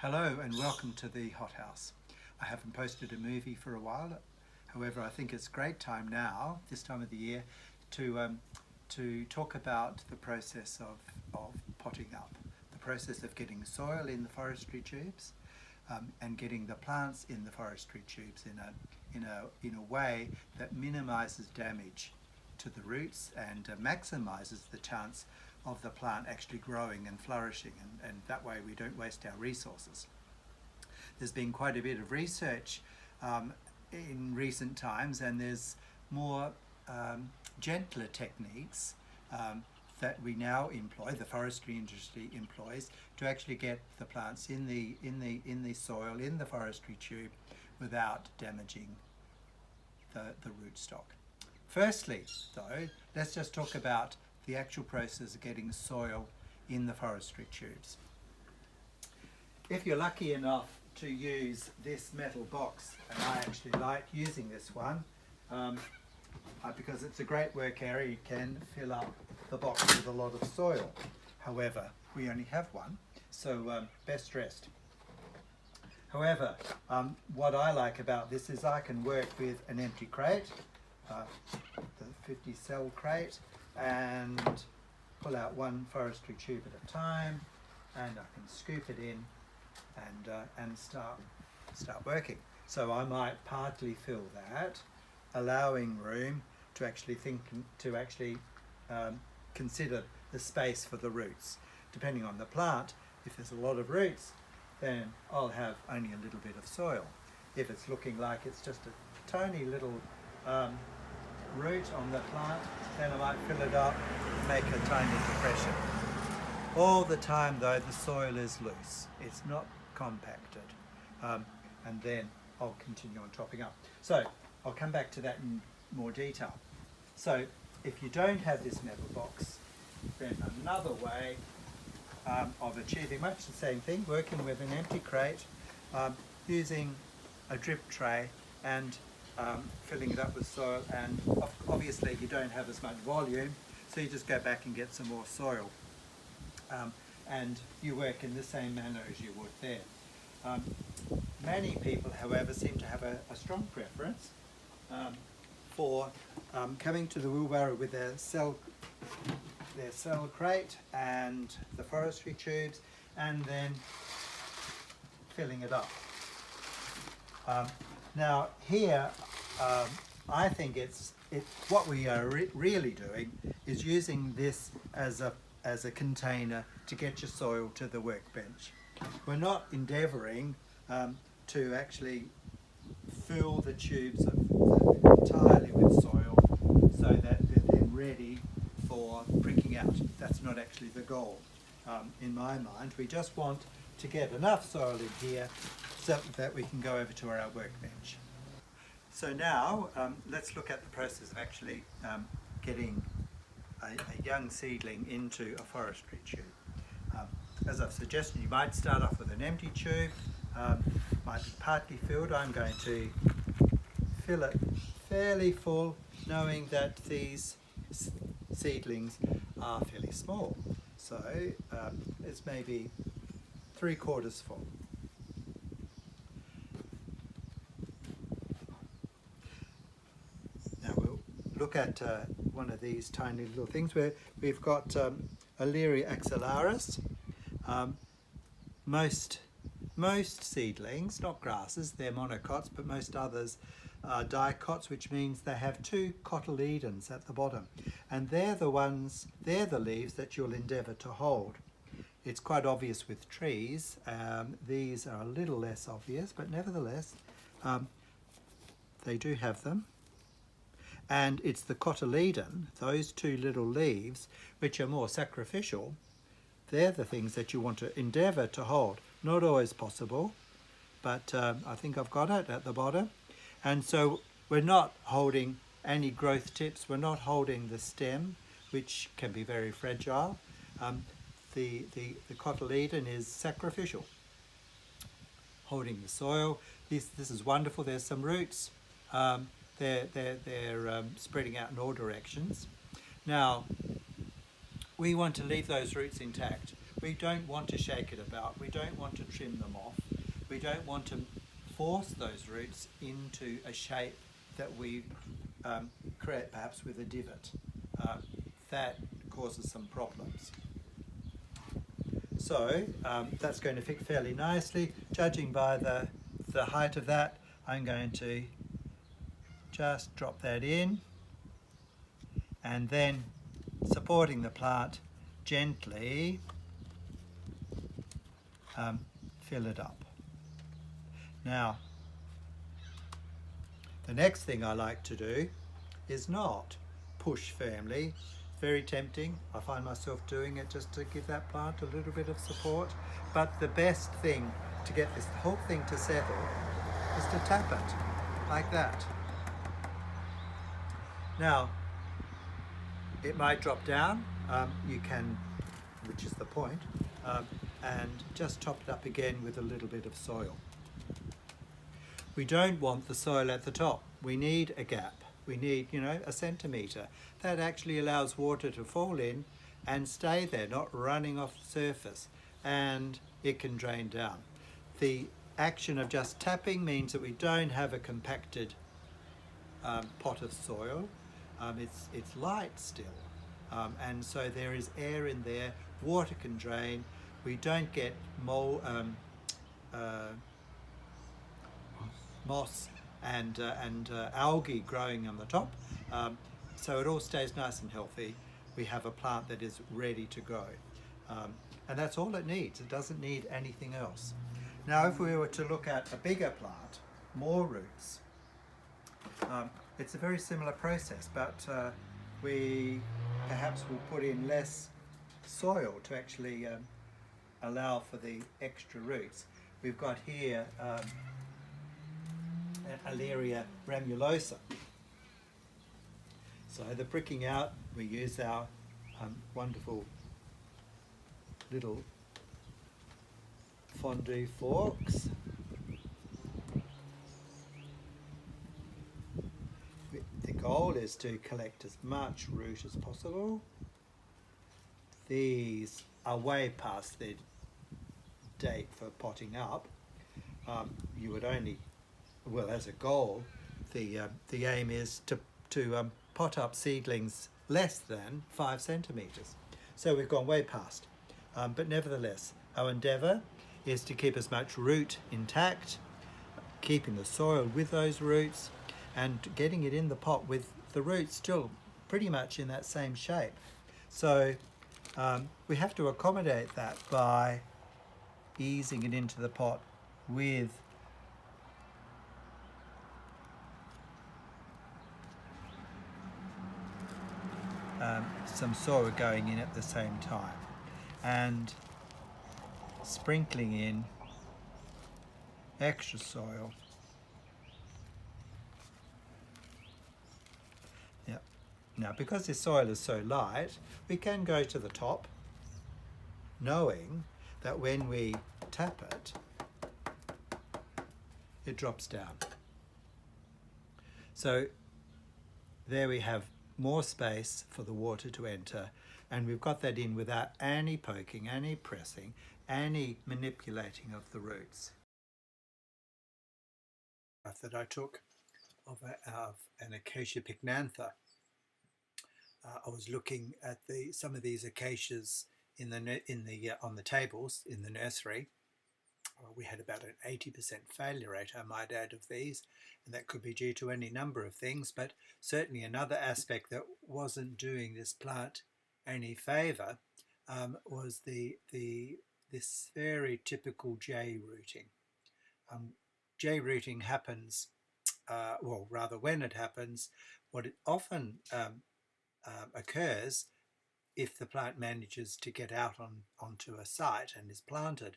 Hello and welcome to the hothouse. I haven't posted a movie for a while. However, I think it's a great time now, this time of the year, to talk about the process of potting up, the process of getting soil in the forestry tubes and getting the plants in the forestry tubes in a way that minimises damage to the roots and maximises the chance of the plant actually growing and flourishing, and that way we don't waste our resources. There's been quite a bit of research in recent times, and there's more gentler techniques that we now employ, the forestry industry employs, to actually get the plants in the soil, in the forestry tube, without damaging the rootstock. Firstly, though, let's just talk about the actual process of getting soil in the forestry tubes. If you're lucky enough to use this metal box, and I actually like using this one because it's a great work area, you can fill up the box with a lot of soil. However, we only have one, so best rest. However, what I like about this is I can work with an empty crate, the 50 cell crate, and pull out one forestry tube at a time, and I can scoop it in and start working. So I might partly fill that, allowing room to actually consider the space for the roots. Depending on the plant, if there's a lot of roots, then I'll have only a little bit of soil. If it's looking like it's just a tiny little root on the plant, then I might fill it up, make a tiny depression. All the time though, the soil is loose, it's not compacted, and then I'll continue on topping up. So I'll come back to that in more detail. So if you don't have this metal box, then another way of achieving much the same thing, working with an empty crate, using a drip tray and filling it up with soil, and obviously you don't have as much volume, so you just go back and get some more soil, and you work in the same manner as you would there. Many people, however, seem to have a strong preference for coming to the wheelbarrow with their cell crate and the forestry tubes, and then filling it up. Now here, I think what we are really doing is using this as a container to get your soil to the workbench. We're not endeavouring to actually fill the tubes entirely with soil so that they're then ready for pricking out. That's not actually the goal in my mind. We just want to get enough soil in here so that we can go over to our workbench. So now let's look at the process of actually getting a young seedling into a forestry tube. As I've suggested, you might start off with an empty tube, might be partly filled. I'm going to fill it fairly full, knowing that these seedlings are fairly small. So it's maybe 3/4 full. Now we'll look at one of these tiny little things where we've got Alleria axillaris. Most seedlings, not grasses, they're monocots, but most others are dicots, which means they have two cotyledons at the bottom, and they're the leaves that you'll endeavour to hold. It's quite obvious with trees. These are a little less obvious, but nevertheless they do have them. And it's the cotyledon, those two little leaves, which are more sacrificial. They're the things that you want to endeavour to hold. Not always possible, but I think I've got it at the bottom. And so we're not holding any growth tips, we're not holding the stem, which can be very fragile. The cotyledon is sacrificial, holding the soil. This is wonderful. There's some roots. They're spreading out in all directions. Now, we want to leave those roots intact. We don't want to shake it about. We don't want to trim them off. We don't want to force those roots into a shape that we create perhaps with a divot. That causes some problems. So that's going to fit fairly nicely. Judging by the height of that, I'm going to just drop that in, and then supporting the plant gently, fill it up. Now, the next thing I like to do is not push firmly. Very tempting. I find myself doing it just to give that plant a little bit of support. But the best thing to get this whole thing to settle is to tap it like that. Now, it might drop down. You can, which is the point, and just top it up again with a little bit of soil. We don't want the soil at the top. We need a gap. We need, a centimetre. That actually allows water to fall in and stay there, not running off the surface, and it can drain down. The action of just tapping means that we don't have a compacted pot of soil. It's light still, and so there is air in there. Water can drain. We don't get moss and algae growing on the top, so it all stays nice and healthy. We have a plant that is ready to grow, and that's all it needs. It doesn't need anything else. Now, if we were to look at a bigger plant, more roots, it's a very similar process, but we perhaps will put in less soil to actually allow for the extra roots. We've got here Aleria ramulosa. So the pricking out, we use our wonderful little fondue forks. The goal is to collect as much root as possible. These are way past their date for potting up. You would only, well, as a goal, the aim is to pot up seedlings less than 5 centimetres. So we've gone way past. But nevertheless, our endeavour is to keep as much root intact, keeping the soil with those roots, and getting it in the pot with the roots still pretty much in that same shape. So we have to accommodate that by easing it into the pot with some soil going in at the same time, and sprinkling in extra soil. Yep. Now, because this soil is so light, we can go to the top, knowing that when we tap it, it drops down. So there we have more space for the water to enter, and we've got that in without any poking, any pressing, any manipulating of the roots. That I took of an acacia pycnantha. I was looking at some of these acacias on the tables in the nursery. We had about an 80% failure rate, I might add, of these, and that could be due to any number of things, but certainly another aspect that wasn't doing this plant any favour was this very typical J rooting. J rooting happens, well, rather when it happens, what it often occurs if the plant manages to get out onto a site and is planted.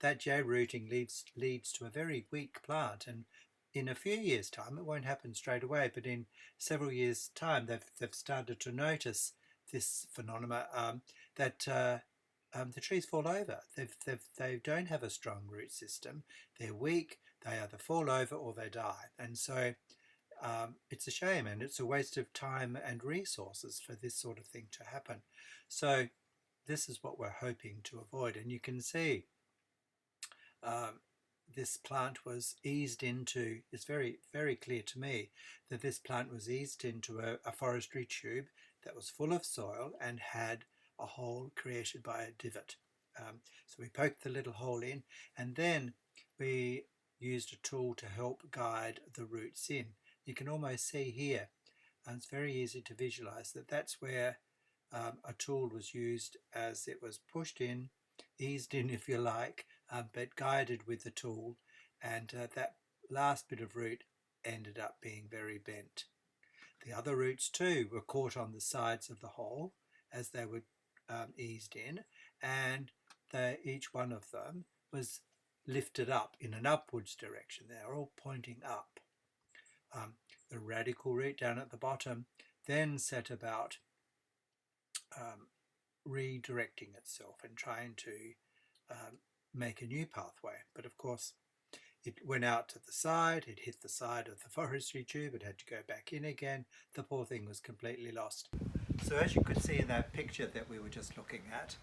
That J rooting leads to a very weak plant, and in a few years' time, it won't happen straight away, but in several years' time, they've started to notice this phenomenon that the trees fall over. They don't have a strong root system. They're weak. They either fall over or they die, and so it's a shame, and it's a waste of time and resources for this sort of thing to happen. So this is what we're hoping to avoid. And you can see this plant was eased into, it's very, very clear to me that this plant was eased into a forestry tube that was full of soil and had a hole created by a divot. So we poked the little hole in, and then we used a tool to help guide the roots in. You can almost see here, and it's very easy to visualize that that's where a tool was used as it was pushed in, eased in if you like, but guided with the tool, and that last bit of root ended up being very bent. The other roots too were caught on the sides of the hole as they were eased in, and each one of them was lifted up in an upwards direction. They're all pointing up. The radical root down at the bottom then set about redirecting itself and trying to make a new pathway. But of course, it went out to the side, it hit the side of the forestry tube, it had to go back in again. The poor thing was completely lost. So as you could see in that picture that we were just looking at,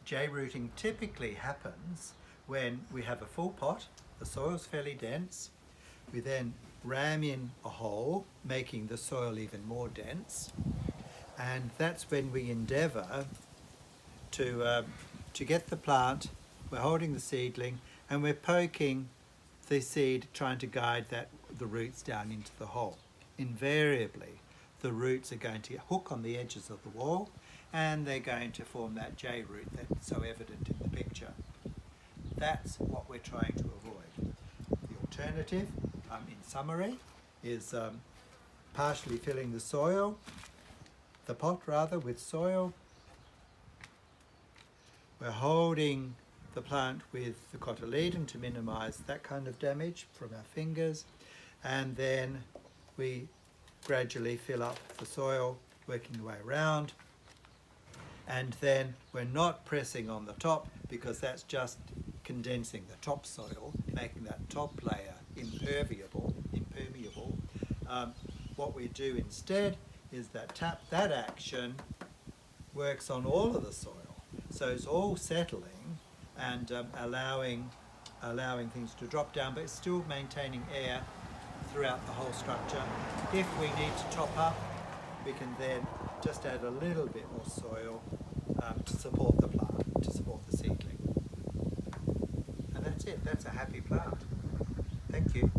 J-rooting typically happens when we have a full pot, the soil's fairly dense, we then ram in a hole, making the soil even more dense, and that's when we endeavour to get the plant. We're holding the seedling and we're poking the seed, trying to guide the roots down into the hole. Invariably, the roots are going to hook on the edges of the wall and they're going to form that J root that's so evident in the picture. That's what we're trying to avoid. The alternative, in summary, is partially filling the pot with soil. We're holding the plant with the cotyledon to minimize that kind of damage from our fingers, and then we gradually fill up the soil, working the way around, and then we're not pressing on the top because that's just condensing the topsoil, making that top layer impermeable. What we do instead is that action works on all of the soil, so it's all settling and allowing things to drop down, but it's still maintaining air throughout the whole structure. If we need to top up, we can then just add a little bit more soil to support the plant, to support the seedling. And that's it, that's a happy plant. Thank you.